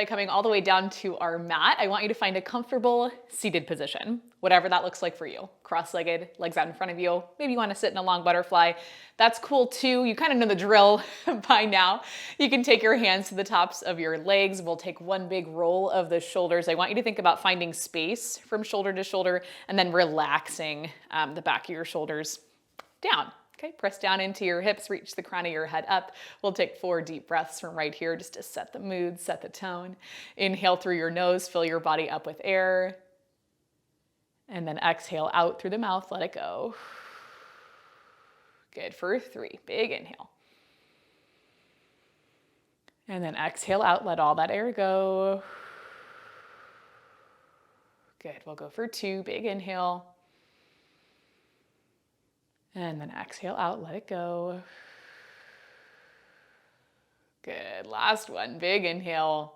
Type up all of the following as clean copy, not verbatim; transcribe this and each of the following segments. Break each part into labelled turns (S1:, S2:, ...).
S1: by coming all the way down to our mat. I want you to find a comfortable seated position, whatever that looks like for you. Cross-legged, legs out in front of you. Maybe you want to sit in a long butterfly. That's cool too. You kind of know the drill by now. You can take your hands to the tops of your legs. We'll take one big roll of the shoulders. I want you to think about finding space from shoulder to shoulder and then relaxing the back of your shoulders down. Okay, press down into your hips, reach the crown of your head up. We'll take 4 deep breaths from right here just to set the mood, set the tone. Inhale through your nose, fill your body up with air. And then exhale out through the mouth, let it go. Good, for 3, big inhale. And then exhale out, let all that air go. Good, we'll go for 2, big inhale. And then exhale out, let it go. Good, last one, big inhale.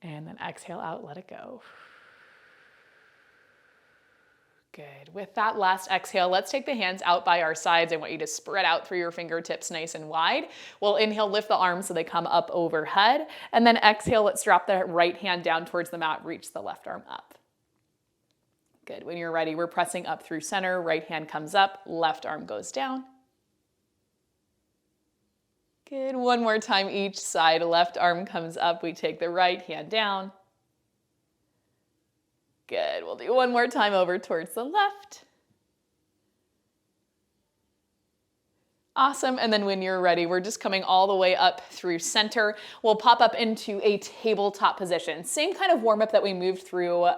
S1: And then exhale out, let it go. Good, with that last exhale, let's take the hands out by our sides. I want you to spread out through your fingertips nice and wide. We'll inhale, lift the arms so they come up overhead. And then exhale, let's drop the right hand down towards the mat, reach the left arm up. Good, when you're ready, we're pressing up through center, right hand comes up, left arm goes down. Good, one more time each side, left arm comes up, we take the right hand down. Good, we'll do one more time over towards the left. Awesome, and then when you're ready, we're just coming all the way up through center. We'll pop up into a tabletop position. Same kind of warm-up that we moved through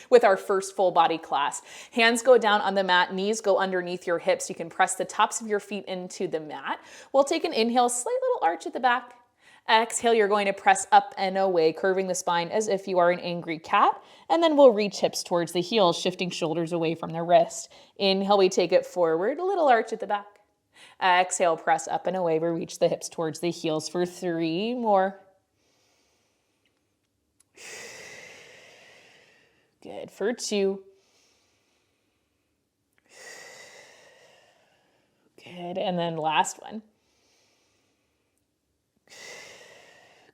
S1: with our first full body class. Hands go down on the mat, knees go underneath your hips. You can press the tops of your feet into the mat. We'll take an inhale, slight little arch at the back. Exhale, you're going to press up and away, curving the spine as if you are an angry cat. And then we'll reach hips towards the heels, shifting shoulders away from the wrist. Inhale, we take it forward, a little arch at the back. Exhale, press up and away. We reach the hips towards the heels for 3 more. Good, for 2. Good, and then last one.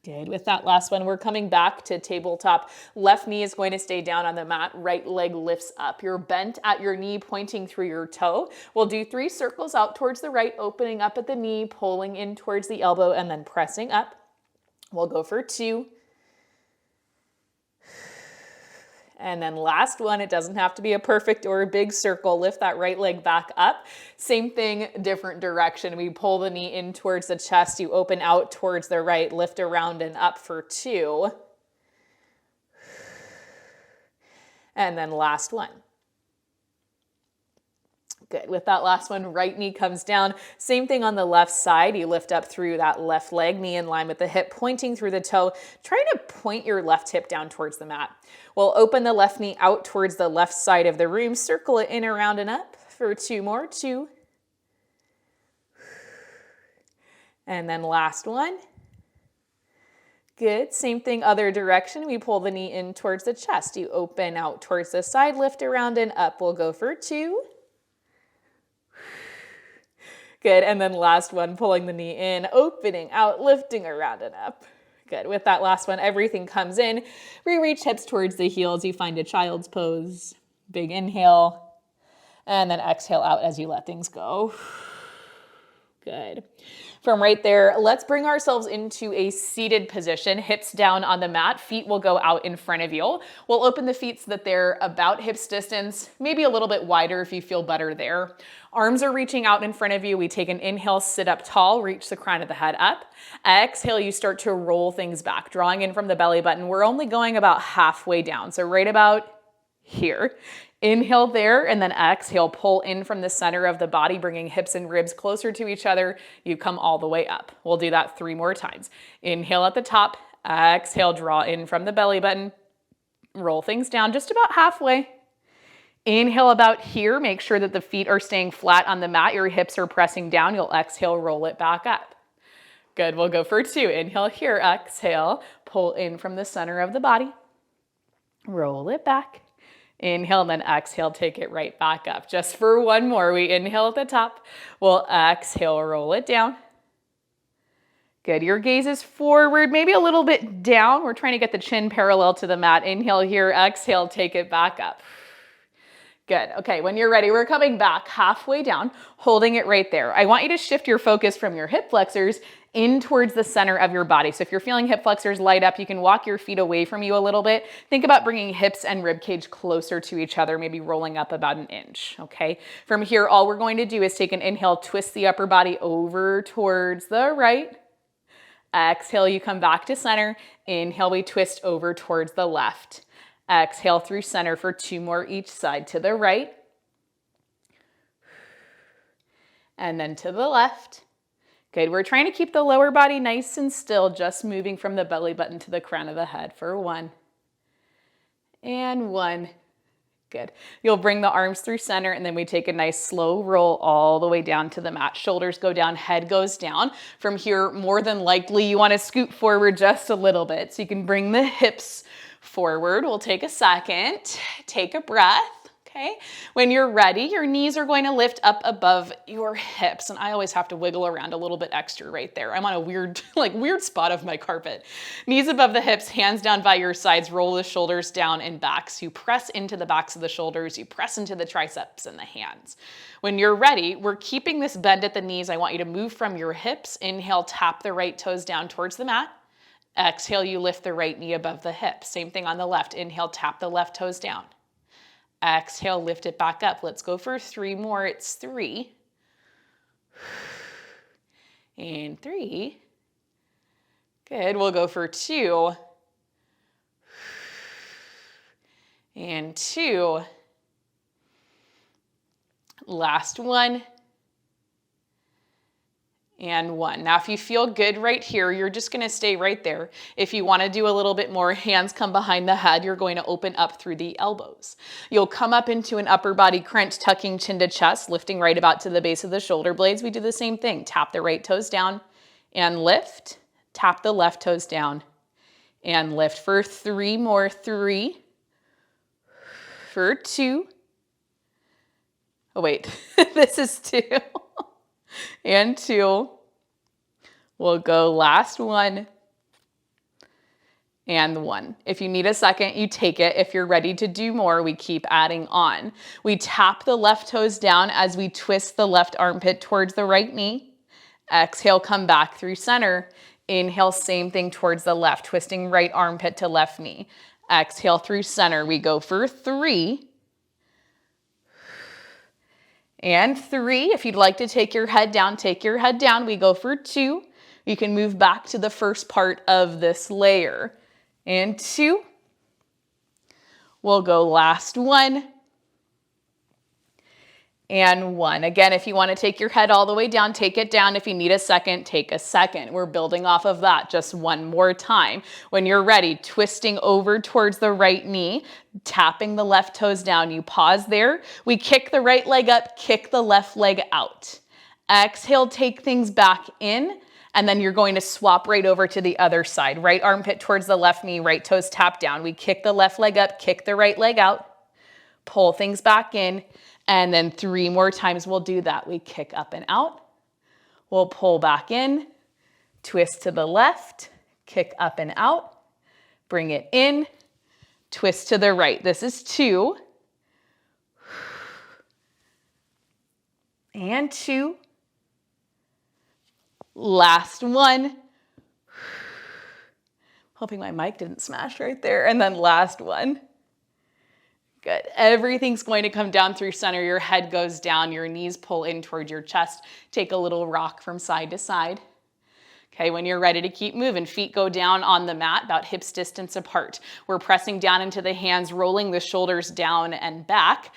S1: Good, with that last one, we're coming back to tabletop. Left knee is going to stay down on the mat, right leg lifts up. You're bent at your knee, pointing through your toe. We'll do 3 circles out towards the right, opening up at the knee, pulling in towards the elbow, and then pressing up. We'll go for 2. And then last one, it doesn't have to be a perfect or a big circle. Lift that right leg back up. Same thing, different direction. We pull the knee in towards the chest. You open out towards the right, lift around and up for 2. And then last one. Good, with that last one, right knee comes down. Same thing on the left side. You lift up through that left leg, knee in line with the hip, pointing through the toe. Try to point your left hip down towards the mat. We'll open the left knee out towards the left side of the room. Circle it in, around, and up for 2 more. 2. And then last one. Good, same thing, other direction. We pull the knee in towards the chest. You open out towards the side, lift around and up. We'll go for 2. Good, and then last one, pulling the knee in, opening out, lifting around and up. Good, with that last one, everything comes in. We reach hips towards the heels. You find a child's pose. Big inhale, and then exhale out as you let things go. Good. From right there, let's bring ourselves into a seated position, hips down on the mat, feet will go out in front of you. We'll open the feet so that they're about hips distance, maybe a little bit wider if you feel better there. Arms are reaching out in front of you. We take an inhale, sit up tall, reach the crown of the head up. Exhale, you start to roll things back, drawing in from the belly button. We're only going about halfway down, so right about here. Inhale there, and then exhale, pull in from the center of the body, bringing hips and ribs closer to each other. You come all the way up. We'll do that 3 more times. Inhale at the top, exhale, draw in from the belly button. Roll things down just about halfway. Inhale about here, make sure that the feet are staying flat on the mat, your hips are pressing down. You'll exhale, roll it back up. Good, we'll go for 2. Inhale here, exhale, pull in from the center of the body. Roll it back. Inhale, then exhale, take it right back up. Just for 1 more, we inhale at the top. We'll exhale, roll it down. Good. Your gaze is forward, maybe a little bit down. We're trying to get the chin parallel to the mat. Inhale here, exhale, take it back up. Good. Okay, when you're ready, we're coming back halfway down, holding it right there. I want you to shift your focus from your hip flexors in towards the center of your body. So if you're feeling hip flexors light up, you can walk your feet away from you a little bit. Think about bringing hips and rib cage closer to each other, maybe rolling up about an inch, okay? From here, all we're going to do is take an inhale, twist the upper body over towards the right. Exhale, you come back to center. Inhale, we twist over towards the left. Exhale through center for 2 more each side to the right. And then to the left. Good, we're trying to keep the lower body nice and still, just moving from the belly button to the crown of the head for 1. And 1. Good. You'll bring the arms through center, and then we take a nice slow roll all the way down to the mat. Shoulders go down, head goes down. From here, more than likely, you want to scoot forward just a little bit. So you can bring the hips forward. We'll take a second, take a breath. Okay, when you're ready, your knees are going to lift up above your hips. And I always have to wiggle around a little bit extra right there. I'm on a weird spot of my carpet. Knees above the hips, hands down by your sides, roll the shoulders down and back. So you press into the backs of the shoulders, you press into the triceps and the hands. When you're ready, we're keeping this bend at the knees. I want you to move from your hips. Inhale, tap the right toes down towards the mat. Exhale, you lift the right knee above the hip. Same thing on the left. Inhale, tap the left toes down. Exhale, lift it back up. Let's go for 3 more. It's 3. And 3. Good. We'll go for 2. And 2. Last one. And 1. Now, if you feel good right here, you're just going to stay right there. If you want to do a little bit more, hands come behind the head, you're going to open up through the elbows. You'll come up into an upper body crunch, tucking chin to chest, lifting right about to the base of the shoulder blades. We do the same thing. Tap the right toes down and lift. Tap the left toes down and lift for 3 more. 3. For 2. Oh, wait. This is 2. And 2. We'll go last 1 and 1. If you need a second, you take it. If you're ready to do more, we keep adding on. We tap the left toes down as we twist the left armpit towards the right knee. Exhale, come back through center. Inhale, same thing towards the left, twisting right armpit to left knee. Exhale through center. We go for 3. And 3, if you'd like to take your head down, take your head down. We go for 2. You can move back to the first part of this layer. And 2. We'll go last 1. And 1. Again, if you want to take your head all the way down, take it down. If you need a second, take a second. We're building off of that just one more time. When you're ready, twisting over towards the right knee, tapping the left toes down. You pause there. We kick the right leg up, kick the left leg out. Exhale, take things back in, and then you're going to swap right over to the other side. Right armpit towards the left knee, right toes tap down. We kick the left leg up, kick the right leg out, pull things back in. And then 3 more times we'll do that. We kick up and out. We'll pull back in, twist to the left, kick up and out, bring it in, twist to the right. This is 2. And 2. Last 1. Hoping my mic didn't smash right there. And then last 1. Good. Everything's going to come down through center. Your head goes down. Your knees pull in towards your chest. Take a little rock from side to side. Okay, when you're ready to keep moving, feet go down on the mat about hips distance apart. We're pressing down into the hands, rolling the shoulders down and back.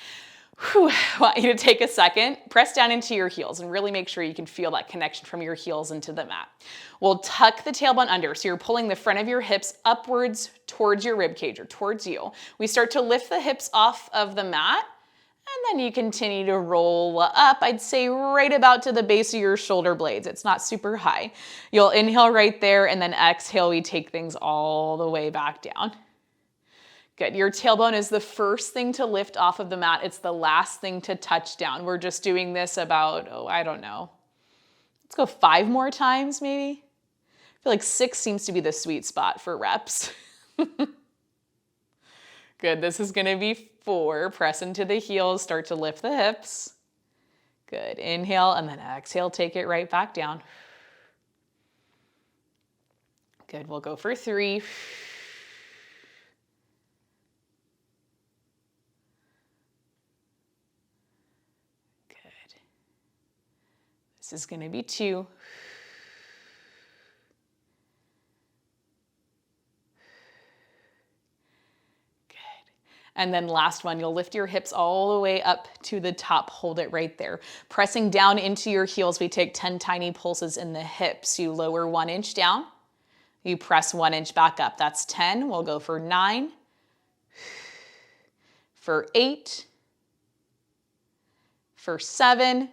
S1: Whew, I want you to take a second, press down into your heels and really make sure you can feel that connection from your heels into the mat. We'll tuck the tailbone under. So you're pulling the front of your hips upwards towards your rib cage or towards you. We start to lift the hips off of the mat, and then you continue to roll up, I'd say right about to the base of your shoulder blades. It's not super high. You'll inhale right there, and then exhale, we take things all the way back down. Good. Your tailbone is the first thing to lift off of the mat. It's the last thing to touch down. We're just doing this about, I don't know. Let's go 5 more times maybe. feel like 6 seems to be the sweet spot for reps. Good, this is gonna be 4. Press into the heels, start to lift the hips. Good, inhale and then exhale, take it right back down. Good, we'll go for 3. Good. This is gonna be 2. And then last one, you'll lift your hips all the way up to the top. Hold it right there. Pressing down into your heels, we take 10 tiny pulses in the hips. You lower 1 inch down. You press 1 inch back up. That's 10. We'll go for 9, for 8, for 7,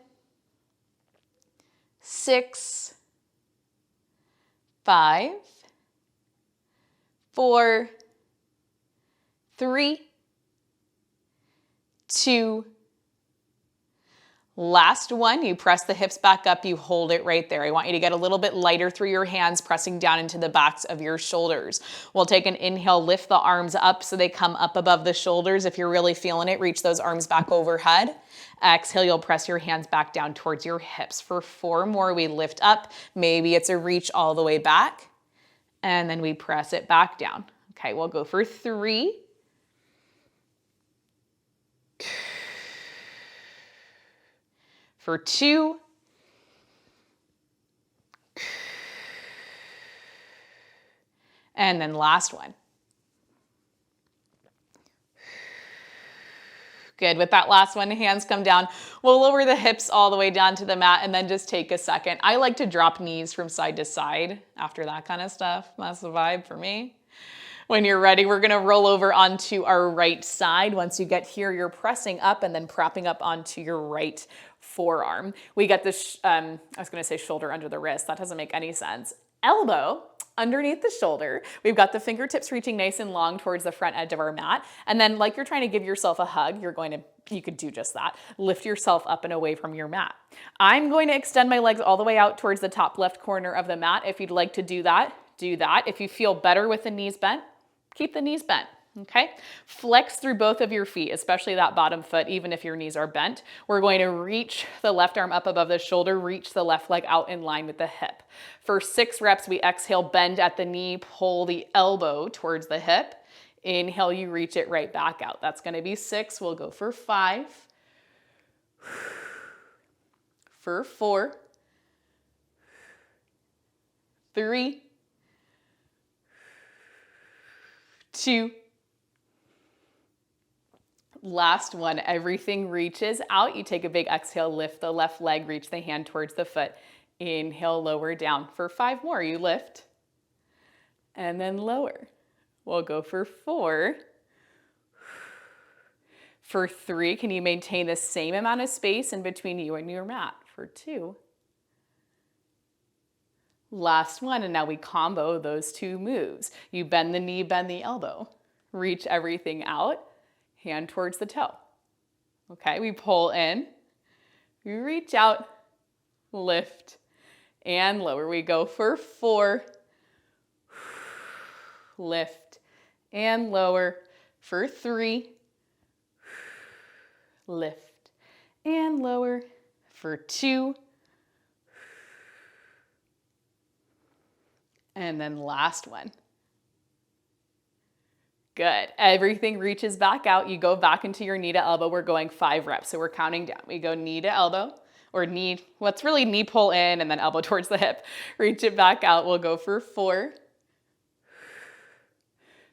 S1: 6, 5, 4, 3, 2, last one. You press the hips back up, you hold it right there. I want you to get a little bit lighter through your hands, pressing down into the backs of your shoulders. We'll take an inhale, lift the arms up so they come up above the shoulders. If you're really feeling it, reach those arms back overhead. Exhale, you'll press your hands back down towards your hips. For 4 more, we lift up. Maybe it's a reach all the way back, and then we press it back down. Okay, we'll go for 3. For 2, and then last one. Good, with that last one, hands come down. We'll lower the hips all the way down to the mat and then just take a second. I like to drop knees from side to side after that kind of stuff. That's the vibe for me. When you're ready, we're gonna roll over onto our right side. Once you get here, you're pressing up and then propping up onto your right forearm. We got this, I was gonna say shoulder under the wrist. That doesn't make any sense. Elbow underneath the shoulder. We've got the fingertips reaching nice and long towards the front edge of our mat. And then like you're trying to give yourself a hug, you could do just that. Lift yourself up and away from your mat. I'm going to extend my legs all the way out towards the top left corner of the mat. If you'd like to do that, do that. If you feel better with the knees bent, keep the knees bent. Okay, flex through both of your feet, especially that bottom foot, even if your knees are bent. We're going to reach the left arm up above the shoulder, reach the left leg out in line with the hip. For 6 reps, we exhale, bend at the knee, pull the elbow towards the hip. Inhale, you reach it right back out. That's gonna be 6. We'll go for 5, for 4, 3, 2, last one. Everything reaches out. You take a big exhale, lift the left leg, reach the hand towards the foot. Inhale, lower down. For 5 more, you lift and then lower. We'll go for 4. For 3, can you maintain the same amount of space in between you and your mat? For 2. Last one, and now we combo those 2 moves. You bend the knee, bend the elbow. Reach everything out, hand towards the toe. Okay, we pull in, we reach out, lift, and lower. We go for 4, lift, and lower. For 3, lift, and lower. For 2, and then last one. Good. Everything reaches back out. You go back into your knee to elbow. We're going 5 reps. So we're counting down. We go knee to elbow, or knee, what's really knee pull in and then elbow towards the hip. Reach it back out. We'll go for 4.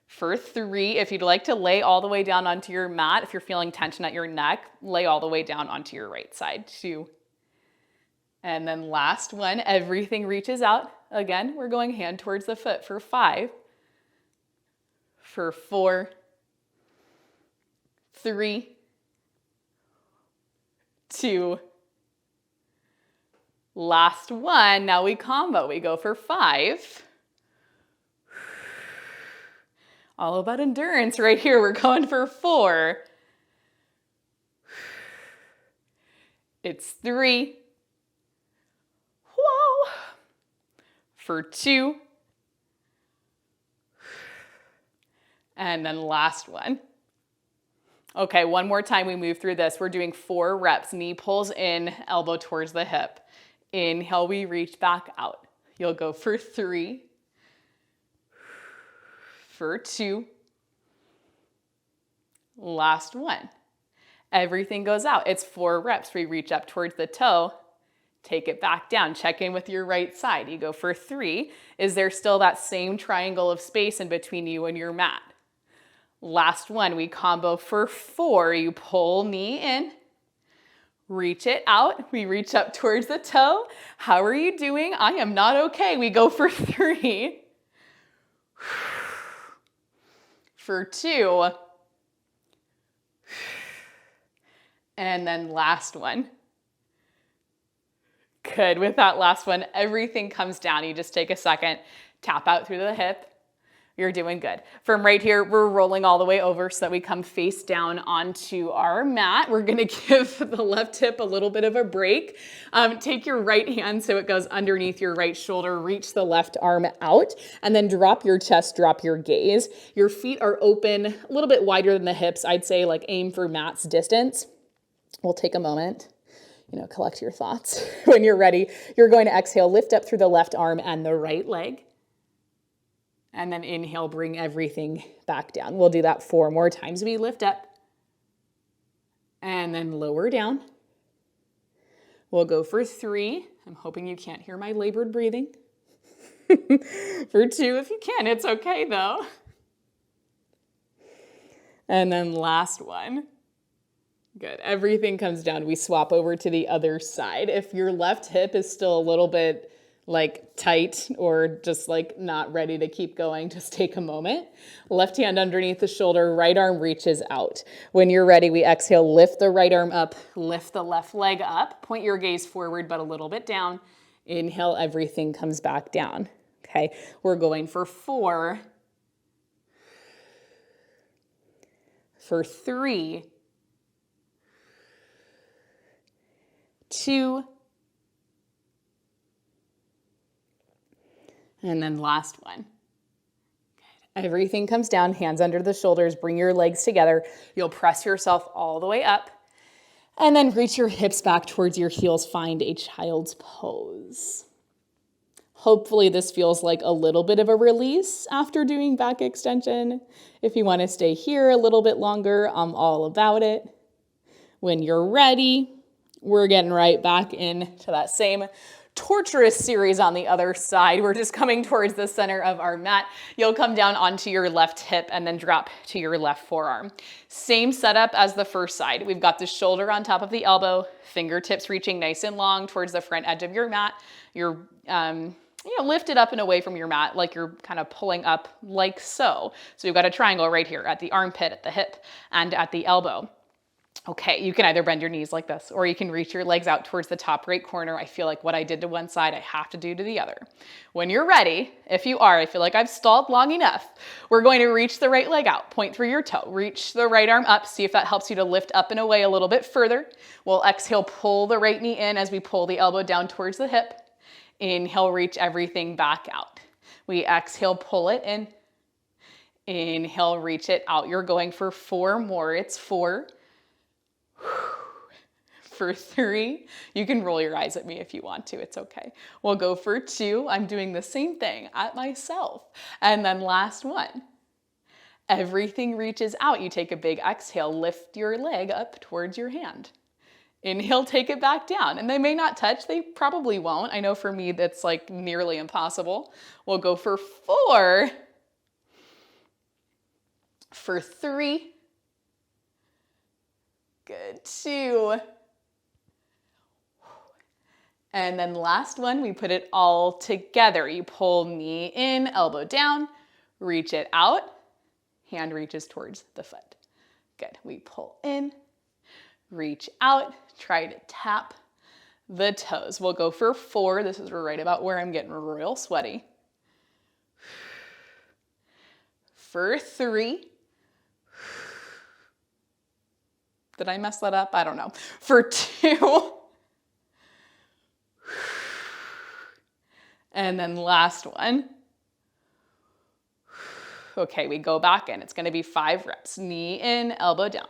S1: For 3, if you'd like to lay all the way down onto your mat, if you're feeling tension at your neck, lay all the way down onto your right side. 2. And then last one, everything reaches out. Again, we're going hand towards the foot for 5. For 4, 3, 2, last one. Now we combo. We go for 5. All about endurance right here. We're going for 4. It's 3. Whoa. For 2. And then last one. Okay, one more time we move through this. We're doing 4 reps. Knee pulls in, elbow towards the hip. Inhale, we reach back out. You'll go for 3, for 2, last one. Everything goes out. It's 4 reps. We reach up towards the toe, take it back down. Check in with your right side. You go for 3. Is there still that same triangle of space in between you and your mat? Last one, we combo for 4. You pull knee in, reach it out. We reach up towards the toe. How are you doing? I am not okay. We go for 3, for 2, and then last one. Good. With that last one, everything comes down. You just take a second, tap out through the hip. You're doing good. From right here, we're rolling all the way over so that we come face down onto our mat. We're gonna give the left hip a little bit of a break. Take your right hand so it goes underneath your right shoulder, reach the left arm out, and then drop your chest, drop your gaze. Your feet are open, a little bit wider than the hips. I'd say like aim for mat's distance. We'll take a moment, collect your thoughts. When you're ready, you're going to exhale, lift up through the left arm and the right leg. And then inhale, bring everything back down. We'll do that 4 more times. We lift up and then lower down. We'll go for 3. I'm hoping you can't hear my labored breathing. For 2, if you can, it's okay though. And then last one. Good. Everything comes down. We swap over to the other side. If your left hip is still a little bit tight or just not ready to keep going, just take a moment. Left hand underneath the shoulder, right arm reaches out. When you're ready, we exhale, lift the right arm up, lift the left leg up, point your gaze forward, but a little bit down. Inhale, everything comes back down. Okay, we're going for 4, for 3, 2, and then last one. Good. Everything comes down, hands under the shoulders, bring your legs together. You'll press yourself all the way up and then reach your hips back towards your heels. Find a child's pose. Hopefully this feels like a little bit of a release after doing back extension. If you want to stay here a little bit longer, I'm all about it. When you're ready, we're getting right back into that same torturous series on the other side. We're just coming towards the center of our mat. You'll come down onto your left hip and then drop to your left forearm. Same setup as the first side. We've got the shoulder on top of the elbow, fingertips reaching nice and long towards the front edge of your mat. You're lift it up and away from your mat like you're kind of pulling up like so. So you've got a triangle right here at the armpit, at the hip, and at the elbow. Okay, you can either bend your knees like this, or you can reach your legs out towards the top right corner. I feel like what I did to one side, I have to do to the other. When you're ready, if you are, I feel like I've stalled long enough, we're going to reach the right leg out, point through your toe, reach the right arm up, see if that helps you to lift up and away a little bit further. We'll exhale, pull the right knee in as we pull the elbow down towards the hip. Inhale, reach everything back out. We exhale, pull it in. Inhale, reach it out. You're going for 4 more. It's 4. For 3, you can roll your eyes at me if you want to, it's okay. We'll go for 2, I'm doing the same thing at myself. And then last one, everything reaches out. You take a big exhale, lift your leg up towards your hand. Inhale, take it back down. And they may not touch, they probably won't. I know for me, that's nearly impossible. We'll go for 4, for 3, good, 2, and then last one, we put it all together. You pull knee in, elbow down, reach it out, hand reaches towards the foot. Good, we pull in, reach out, try to tap the toes. We'll go for 4. This is right about where I'm getting real sweaty. For 3. Did I mess that up? I don't know. For 2. And then last one. Okay, we go back in. It's gonna be 5 reps. Knee in, elbow down.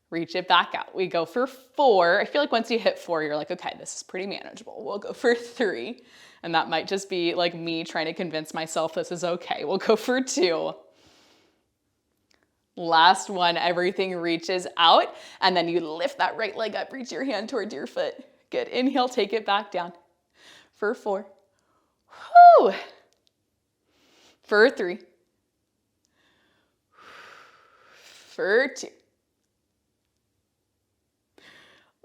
S1: Reach it back out. We go for 4. I feel like once you hit 4, you're like, okay, this is pretty manageable. We'll go for 3. And that might just be like me trying to convince myself this is okay. We'll go for 2. Last one, everything reaches out. And then you lift that right leg up, reach your hand towards your foot. Good. Inhale, take it back down. For 4. Whoo! For 3. For 2.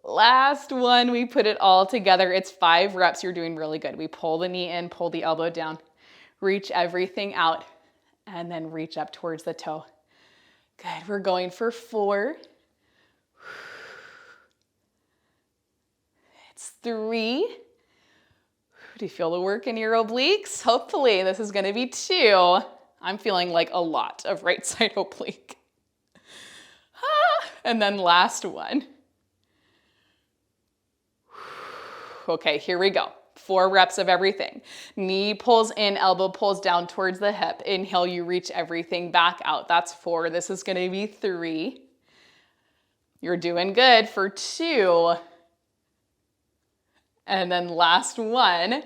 S1: Last one, we put it all together. It's 5 reps. You're doing really good. We pull the knee in, pull the elbow down, reach everything out, and then reach up towards the toe. Good. We're going for 4. It's 3. Do you feel the work in your obliques? Hopefully. This is going to be 2. I'm feeling like a lot of right side oblique. And then last one. Okay, here we go. 4 reps of everything. Knee pulls in, elbow pulls down towards the hip. Inhale, you reach everything back out. That's 4. This is going to be 3. You're doing good for 2. And then last one,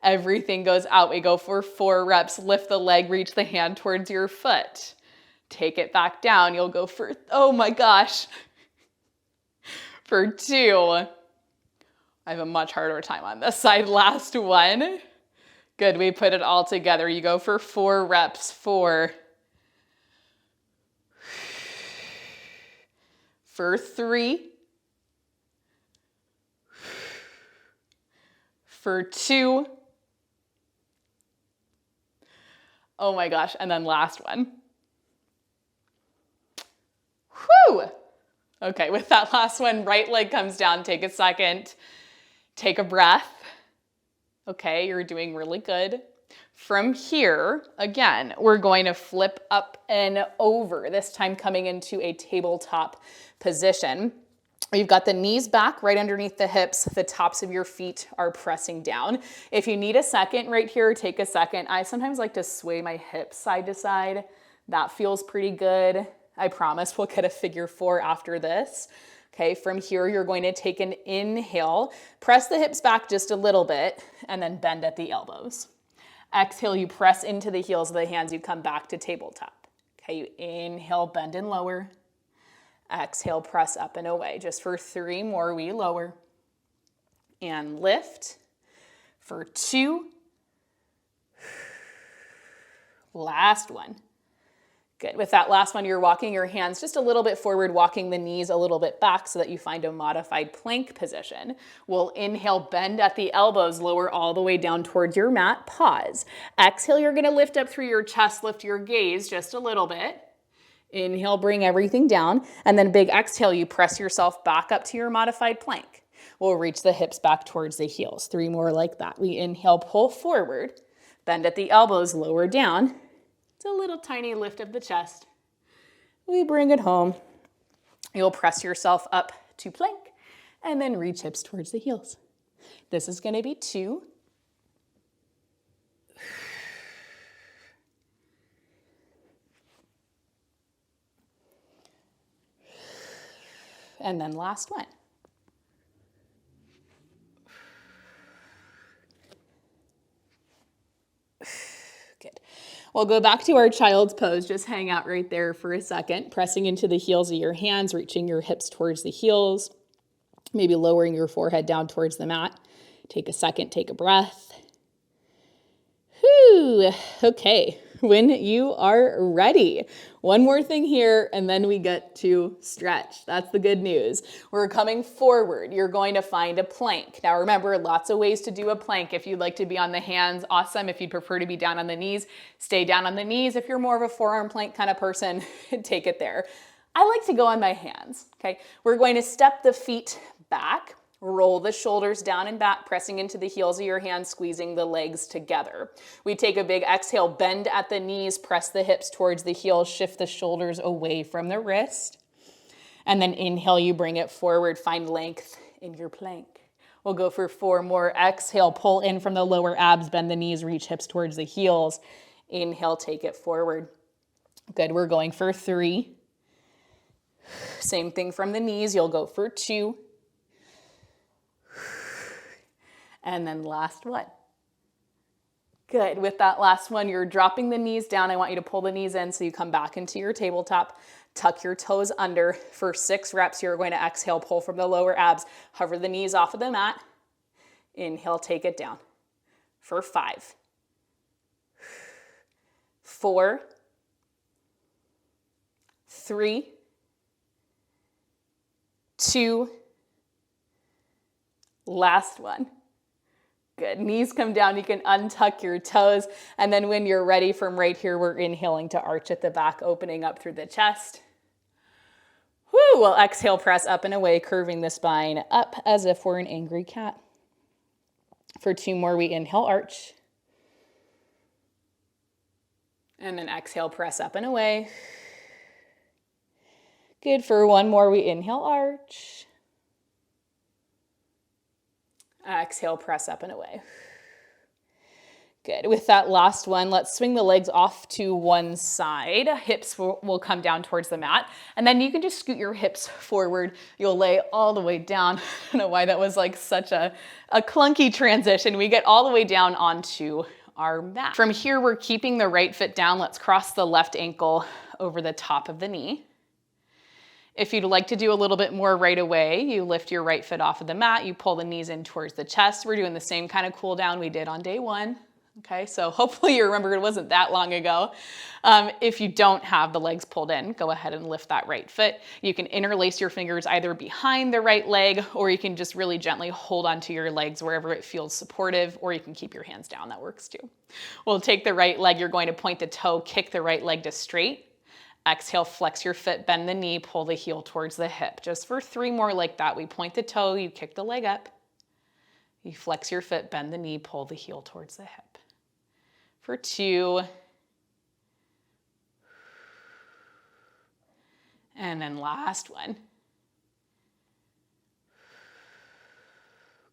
S1: everything goes out. We go for 4 reps. Lift the leg, reach the hand towards your foot. Take it back down. You'll go for, oh my gosh, for 2. I have a much harder time on this side. Last one. Good, we put it all together. You go for 4 reps. 4. For 3. For 2. Oh my gosh, and then last one. Whew! Okay, with that last one, right leg comes down. Take a second. Take a breath. Okay, you're doing really good. From here, again, we're going to flip up and over, this time coming into a tabletop position. You've got the knees back right underneath the hips. The tops of your feet are pressing down. If you need a second right here, take a second. I sometimes like to sway my hips side to side. That feels pretty good. I promise we'll get a figure 4 after this. Okay, from here, you're going to take an inhale, press the hips back just a little bit, and then bend at the elbows. Exhale, you press into the heels of the hands, you come back to tabletop. Okay, you inhale, bend and lower. Exhale, press up and away. Just for 3 more, we lower. And lift. For 2. Last one. Good. With that last one, you're walking your hands just a little bit forward, walking the knees a little bit back so that you find a modified plank position. We'll inhale, bend at the elbows, lower all the way down towards your mat, pause. Exhale, you're gonna lift up through your chest, lift your gaze just a little bit. Inhale, bring everything down, and then big exhale, you press yourself back up to your modified plank. We'll reach the hips back towards the heels. 3 more like that. We inhale, pull forward, bend at the elbows, lower down. It's a little tiny lift of the chest. We bring it home. You'll press yourself up to plank and then reach hips towards the heels. This is going to be 2. And then last one. Good. We'll go back to our child's pose. Just hang out right there for a second, pressing into the heels of your hands, reaching your hips towards the heels, maybe lowering your forehead down towards the mat. Take a second, take a breath. Whew. Okay, when you are ready. One more thing here, and then we get to stretch. That's the good news. We're coming forward. You're going to find a plank. Now remember, lots of ways to do a plank. If you'd like to be on the hands, awesome. If you'd prefer to be down on the knees, stay down on the knees. If you're more of a forearm plank kind of person, take it there. I like to go on my hands, okay? We're going to step the feet back. Roll the shoulders down and back, pressing into the heels of your hands, squeezing the legs together. We take a big exhale, bend at the knees, press the hips towards the heels, shift the shoulders away from the wrist. And then inhale, you bring it forward, find length in your plank. We'll go for 4 more. Exhale, pull in from the lower abs, bend the knees, reach hips towards the heels. Inhale, take it forward. Good, we're going for 3. Same thing from the knees, you'll go for 2. And then last one. Good, with that last one, you're dropping the knees down. I want you to pull the knees in so you come back into your tabletop. Tuck your toes under. For 6 reps, you're going to exhale, pull from the lower abs. Hover the knees off of the mat. Inhale, take it down. For 5, 4, 3, 2, last one. Good, knees come down, you can untuck your toes, and then when you're ready from right here, we're inhaling to arch at the back, opening up through the chest. Woo, we'll exhale, press up and away, curving the spine up as if we're an angry cat. For 2 more, we inhale, arch. And then exhale, press up and away. Good, for 1 more, we inhale, arch. Exhale, press up and away. Good. With that last one, let's swing the legs off to one side. Hips will come down towards the mat. And then you can just scoot your hips forward. You'll lay all the way down. I don't know why that was like such a clunky transition. We get all the way down onto our mat. From here, we're keeping the right foot down. Let's cross the left ankle over the top of the knee. If you'd like to do a little bit more right away, you lift your right foot off of the mat, you pull the knees in towards the chest. We're doing the same kind of cool down we did on day 1. Okay, so hopefully you remember it wasn't that long ago. If you don't have the legs pulled in, go ahead and lift that right foot. You can interlace your fingers either behind the right leg, or you can just really gently hold onto your legs wherever it feels supportive, or you can keep your hands down, that works too. We'll take the right leg, you're going to point the toe, kick the right leg to straight. Exhale, flex your foot, bend the knee, pull the heel towards the hip. Just for 3 more like that. We point the toe, you kick the leg up. You flex your foot, bend the knee, pull the heel towards the hip. For 2. And then last one.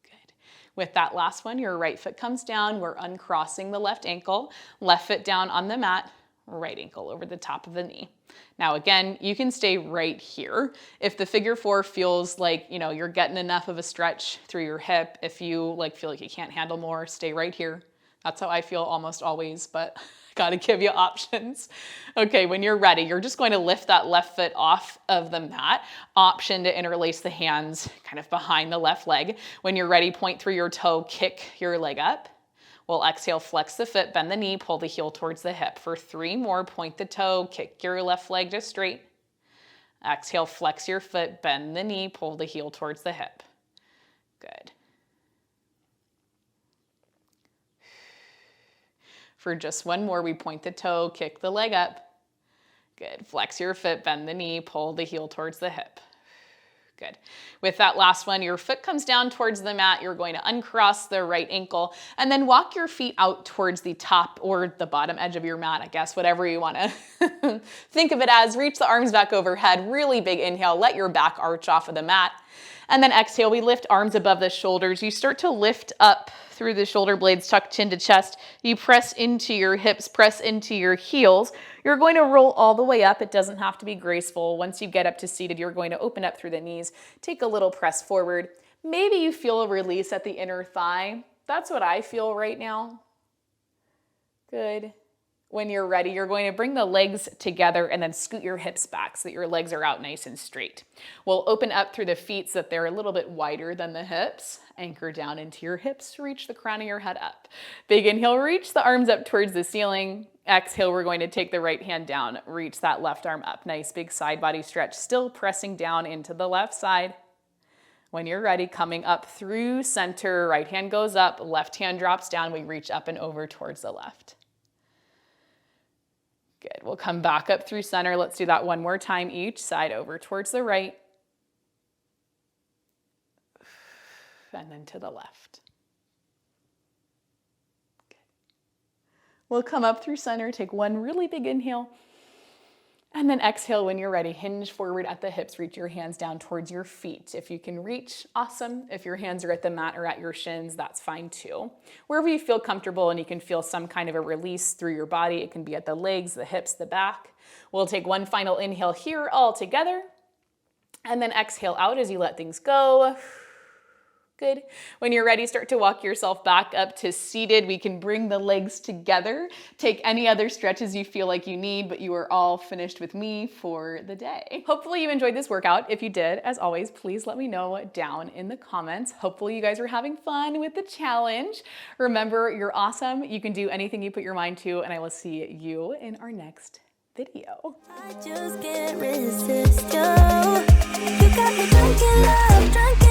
S1: Good. With that last one, your right foot comes down. We're uncrossing the left ankle. Left foot down on the mat. Right ankle over the top of the knee. Now again, you can stay right here. If the figure 4 feels like, you're getting enough of a stretch through your hip, if you feel like you can't handle more, stay right here. That's how I feel almost always, but gotta give you options. Okay, when you're ready, you're just going to lift that left foot off of the mat. Option to interlace the hands kind of behind the left leg. When you're ready, point through your toe, kick your leg up. We'll exhale, flex the foot, bend the knee, pull the heel towards the hip. For 3 more, point the toe, kick your left leg just straight. Exhale, flex your foot, bend the knee, pull the heel towards the hip. Good. For just 1 more, we point the toe, kick the leg up. Good. Flex your foot, bend the knee, pull the heel towards the hip. Good. With that last one, your foot comes down towards the mat. You're going to uncross the right ankle and then walk your feet out towards the top or the bottom edge of your mat, I guess, whatever you want to think of it as. Reach the arms back overhead. Really big inhale. Let your back arch off of the mat. And then exhale, we lift arms above the shoulders. You start to lift up through the shoulder blades, tuck chin to chest. You press into your hips, press into your heels. You're going to roll all the way up. It doesn't have to be graceful. Once you get up to seated, you're going to open up through the knees. Take a little press forward. Maybe you feel a release at the inner thigh. That's what I feel right now. Good. When you're ready, you're going to bring the legs together and then scoot your hips back so that your legs are out nice and straight. We'll open up through the feet so that they're a little bit wider than the hips. Anchor down into your hips, reach the crown of your head up. Big inhale, reach the arms up towards the ceiling. Exhale, we're going to take the right hand down, reach that left arm up. Nice big side body stretch, still pressing down into the left side. When you're ready, coming up through center, right hand goes up, left hand drops down. We reach up and over towards the left. Good. We'll come back up through center. Let's do that 1 more time each side, over towards the right. And then to the left. Good. We'll come up through center, take 1 really big inhale. And then exhale when you're ready. Hinge forward at the hips. Reach your hands down towards your feet. If you can reach, awesome. If your hands are at the mat or at your shins, that's fine too. Wherever you feel comfortable and you can feel some kind of a release through your body. It can be at the legs, the hips, the back. We'll take one final inhale here all together. And then exhale out as you let things go. Good. When you're ready, start to walk yourself back up to seated. We can bring the legs together. Take any other stretches you feel like you need, but you are all finished with me for the day. Hopefully you enjoyed this workout. If you did, as always, please let me know down in the comments. Hopefully you guys are having fun with the challenge. Remember, you're awesome. You can do anything you put your mind to, and I will see you in our next video.
S2: I just can't resist you. You got me drunk in love, drunk